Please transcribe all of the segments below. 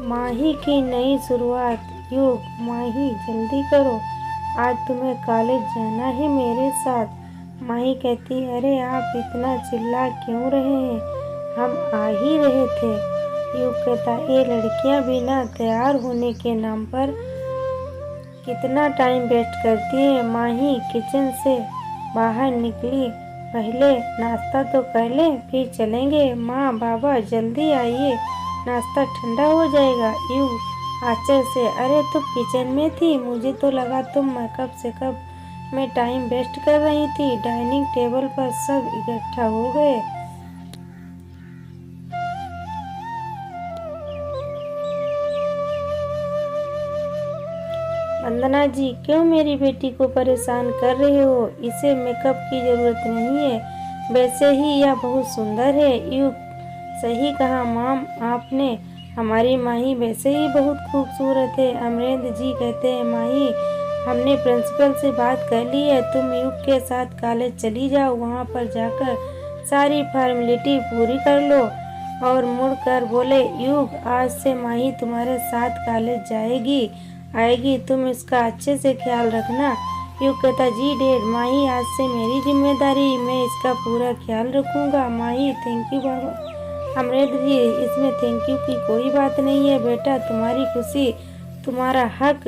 माही की नई शुरुआत। युग, माही जल्दी करो, आज तुम्हें कॉलेज जाना है मेरे साथ। माही कहती, अरे आप इतना चिल्ला क्यों रहे हैं, हम आ ही रहे थे। युग कहता, ये लड़कियां बिना तैयार होने के नाम पर कितना टाइम वेस्ट करती है। माही किचन से बाहर निकली, पहले नाश्ता तो कर ले फिर चलेंगे। माँ बाबा जल्दी आइए, नाश्ता ठंडा हो जाएगा। युग आश्चर्य से, अरे तुम किचन में थी, मुझे तो लगा तुम कब से कब मैं टाइम वेस्ट कर रही थी। डाइनिंग टेबल पर सब इकट्ठा हो गए। वंदना जी, क्यों मेरी बेटी को परेशान कर रहे हो, इसे मेकअप की जरूरत नहीं है, वैसे ही यह बहुत सुंदर है। युग, सही कहा माम आपने, हमारी माही वैसे ही बहुत खूबसूरत है। अमरेंद्र जी कहते हैं, माही हमने प्रिंसिपल से बात कर ली है, तुम युग के साथ कॉलेज चली जाओ, वहाँ पर जाकर सारी फॉर्मेलिटी पूरी कर लो। और मुड़कर बोले, युग आज से माही तुम्हारे साथ कॉलेज आएगी, तुम इसका अच्छे से ख्याल रखना। युग कहता, जी डैड, माही आज से मेरी जिम्मेदारी, मैं इसका पूरा ख्याल रखूंगा। माही, थैंक यू बाबा। अमरेंद्र जी, इसमें थैंक यू की कोई बात नहीं है बेटा, तुम्हारी खुशी तुम्हारा हक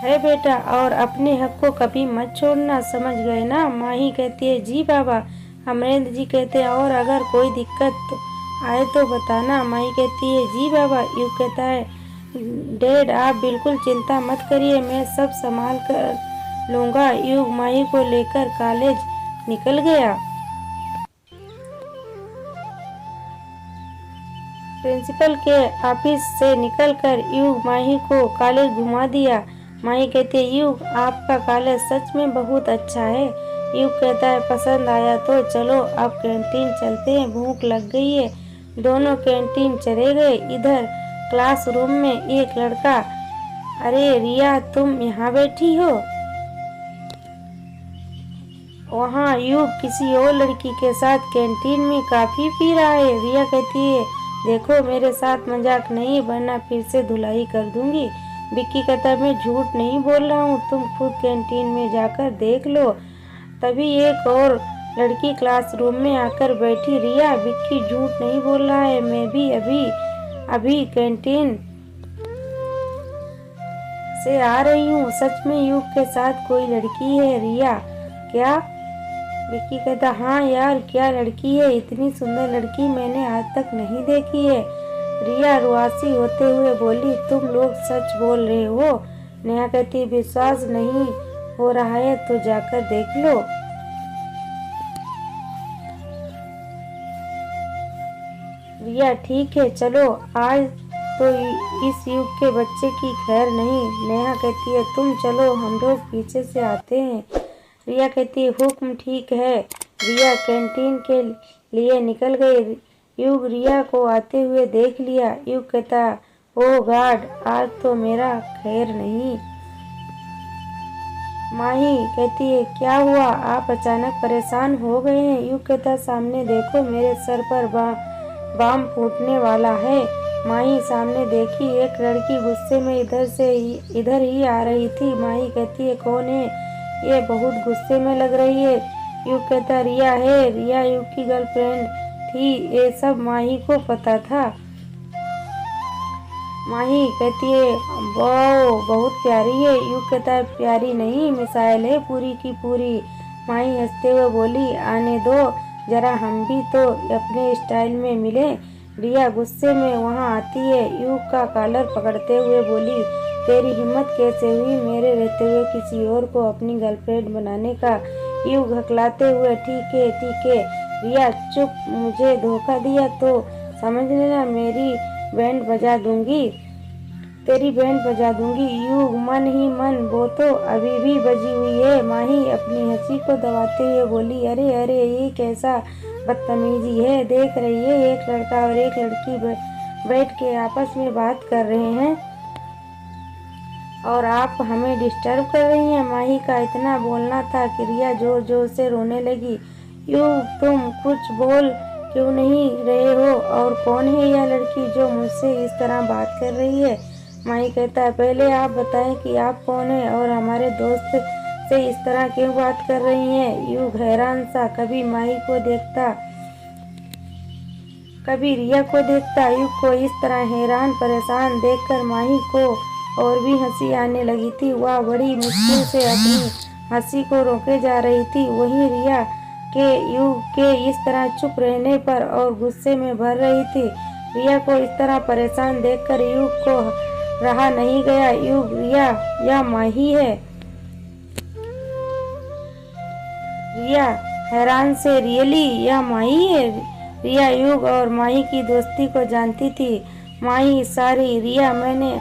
है बेटा, और अपने हक को कभी मत छोड़ना, समझ गए ना। माही कहती है, जी बाबा। अमरेंद्र जी कहते हैं, और अगर कोई दिक्कत आए तो बताना। माही कहती है, जी बाबा। युग कहता है, डैड आप बिल्कुल चिंता मत करिए, मैं सब संभाल कर लूँगा। युग माही को लेकर कॉलेज निकल गया। प्रिंसिपल के ऑफिस से निकलकर युग माही को कॉलेज घुमा दिया। माही कहती है, युग आपका कॉलेज सच में बहुत अच्छा है। युग कहता है, पसंद आया तो चलो अब कैंटीन चलते हैं, भूख लग गई है। दोनों कैंटीन चले गए। इधर क्लासरूम में एक लड़का, अरे रिया तुम यहाँ बैठी हो। वहाँ युग किसी और लड़की के साथ कैंटीन में कॉफी पी रहा है। रिया कहती है, देखो मेरे साथ मजाक नहीं, वरना फिर से धुलाई कर दूंगी। विक्की कहता है, मैं झूठ नहीं बोल रहा हूँ, तुम खुद कैंटीन में जाकर देख लो। तभी एक और लड़की क्लासरूम में आकर बैठी। रिया, विक्की झूठ नहीं बोल रहा है, मैं भी अभी कैंटीन से आ रही हूँ, सच में युग के साथ कोई लड़की है। रिया, क्या? विक्की कहता, हाँ यार, क्या लड़की है, इतनी सुंदर लड़की मैंने आज तक नहीं देखी है। रिया रुआसी होते हुए बोली, तुम लोग सच बोल रहे हो। नेहा कहती, विश्वास नहीं हो रहा है तो जाकर देख लो। रिया, ठीक है चलो, आज तो इस युग के बच्चे की खैर नहीं। नेहा कहती है, तुम चलो, हम लोग पीछे से आते हैं। रिया कहती है, हुक्म, ठीक है। रिया कैंटीन के लिए निकल गई। युग रिया को आते हुए देख लिया। युग कहता, ओ गॉड, आज तो मेरा खैर नहीं। माही कहती है, क्या हुआ, आप अचानक परेशान हो गए हैं। युग कहता, सामने देखो, मेरे सर पर बम फूटने वाला है। माही सामने देखी, एक लड़की गुस्से में इधर ही आ रही थी। माही कहती है, कौन है ये, बहुत गुस्से में लग रही है। युग कहता, रिया है। रिया युग की गर्लफ्रेंड थी, ये सब माही को पता था। माही कहती है, वाओ बहुत प्यारी है। युग कहता है, प्यारी नहीं, मिसाइल है पूरी की पूरी। माही हंसते हुए बोली, आने दो जरा, हम भी तो अपने स्टाइल में मिले। रिया गुस्से में वहाँ आती है। युग का कॉलर पकड़ते हुए बोली, तेरी हिम्मत कैसे हुई मेरे रहते हुए किसी और को अपनी गर्लफ्रेंड बनाने का। युग हकलाते हुए, ठीक है रिया चुप, मुझे धोखा दिया तो समझ लेना मेरी बैंड बजा दूंगी, तेरी बैंड बजा दूंगी। युग मन ही मन, वो तो अभी भी बजी हुई है। माही अपनी हंसी को दबाते हुए बोली, अरे ये कैसा बदतमीजी है, देख रही है एक लड़का और एक लड़की बैठ के आपस में बात कर रहे हैं और आप हमें डिस्टर्ब कर रही हैं। माही का इतना बोलना था कि रिया जोर जोर से रोने लगी। युग तुम कुछ बोल क्यों नहीं रहे हो? और कौन है यह लड़की जो मुझसे इस तरह बात कर रही है? माही कहता है, पहले आप बताएं कि आप कौन हैं और हमारे दोस्त से इस तरह क्यों बात कर रही हैं? युग हैरान सा कभी माही को देखता, कभी रिया को देखता। युग को इस तरह हैरान परेशान देखकर माही को और भी हंसी आने लगी थी। वह बड़ी मुश्किल से अपनी हंसी को रोके जा रही थी। वहीं रिया के युग के इस तरह चुप रहने पर और गुस्से में भर रही थी। रिया को इस तरह परेशान देखकर युग को रहा नहीं गया। युग, रिया, यह माही है? रिया हैरान से, रियली यह माही है? रिया युग और माही की दोस्ती को जानती थी। माही, सॉरी रिया, मैंने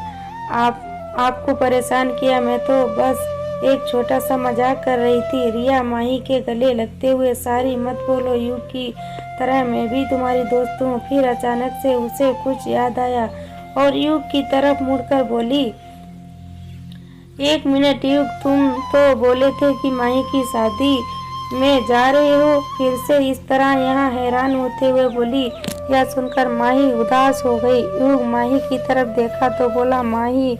आपको परेशान किया। मैं तो बस एक छोटा सा मजाक कर रही थी। रिया माही के गले लगते हुए, सॉरी मत बोलो, युग की तरह मैं भी तुम्हारी दोस्त हूँ। फिर अचानक से उसे कुछ याद आया और युग की तरफ मुड़कर बोली, एक मिनट युग, तुम तो बोले थे कि माही की शादी में जा रहे हो, फिर से इस तरह यहाँ? हैरान होते हुए बोली। यह सुनकर माही उदास हो गई। युग माही की तरफ देखा तो बोला, माही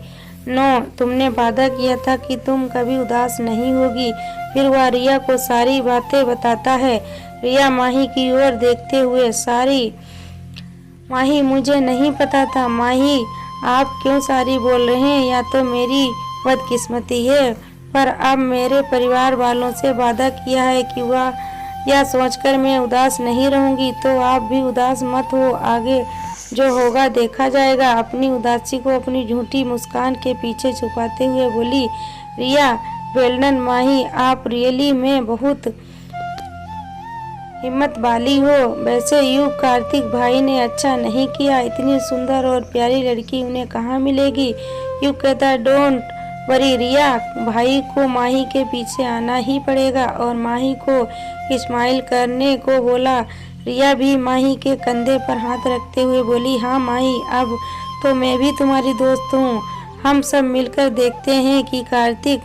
नो, तुमने वादा किया था कि तुम कभी उदास नहीं होगी। फिर वह रिया को सारी बातें बताता है। रिया माही की ओर देखते हुए, सॉरी माही, मुझे नहीं पता था। माही, आप क्यों सॉरी बोल रहे हैं? या तो मेरी बदकिस्मती है, पर अब मेरे परिवार वालों से वादा किया है कि वह यह सोचकर मैं उदास नहीं रहूंगी, तो आप भी उदास मत हो। आगे जो होगा देखा जाएगा। अपनी उदासी को अपनी झूठी मुस्कान के पीछे छुपाते हुए बोली रिया। वेल्डन माही, आप रियली में बहुत हिम्मत वाली हो। वैसे युग, कार्तिक भाई ने अच्छा नहीं किया। इतनी सुंदर और प्यारी लड़की उन्हें कहाँ मिलेगी? युग कहता, डोंट वरी रिया, भाई को माही के पीछे आना ही पड़ेगा। और माही को स्माइल करने को बोला। रिया भी माही के कंधे पर हाथ रखते हुए बोली, हाँ माही, अब तो मैं भी तुम्हारी दोस्त हूँ। हम सब मिलकर देखते हैं कि कार्तिक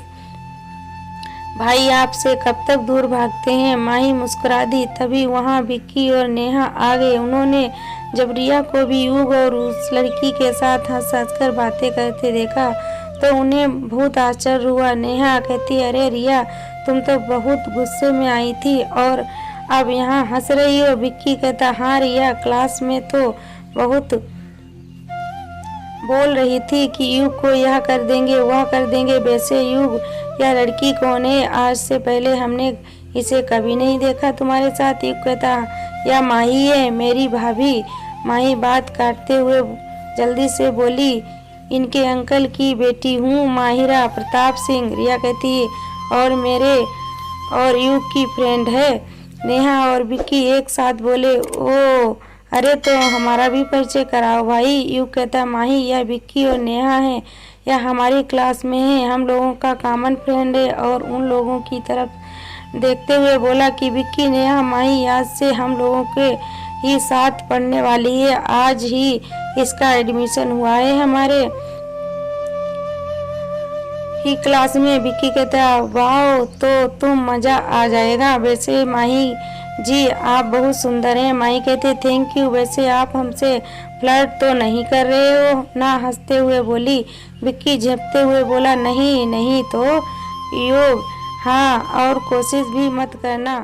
भाई आपसे कब तक दूर भागते हैं। माही मुस्कुरा दी। तभी वहाँ विक्की और नेहा आ गए। उन्होंने जब रिया को भी युग और उस लड़की के साथ हंस हंस कर बातें करते देखा तो उन्हें बहुत आश्चर्य हुआ। नेहा कहती, अरे रिया, तुम तो बहुत गुस्से में आई थी और अब यहाँ हंस रही हो। विक्की कहता, हाँ रिया, क्लास में तो बहुत बोल रही थी कि युग को यह कर देंगे वह कर देंगे। वैसे युग, यह लड़की कौन है? आज से पहले हमने इसे कभी नहीं देखा तुम्हारे साथ। युग कहता, यह माही है, मेरी भाभी। माही बात काटते हुए जल्दी से बोली, इनके अंकल की बेटी हूँ, माहिरा प्रताप सिंह। रिया कहती, और मेरे और युग की फ्रेंड है। नेहा और विक्की एक साथ बोले, ओ अरे, तो हमारा भी परिचय कराओ भाई। युग कहता, माही, यह विक्की और नेहा है। यह हमारी क्लास में है, हम लोगों का कॉमन फ्रेंड है। और उन लोगों की तरफ देखते हुए बोला कि विक्की, नेहा, माही आज से हम लोगों के ही साथ पढ़ने वाली है। आज ही इसका एडमिशन हुआ है हमारे ही क्लास में। विक्की कहता है, वाह, तो तुम मजा आ जाएगा। वैसे माही जी, आप बहुत सुंदर हैं। माही कहते, थैंक यू। वैसे आप हमसे फ्लर्ट तो नहीं कर रहे हो ना? हंसते हुए बोली। विक्की झेपते हुए बोला, नहीं नहीं तो। योग, हाँ, और कोशिश भी मत करना।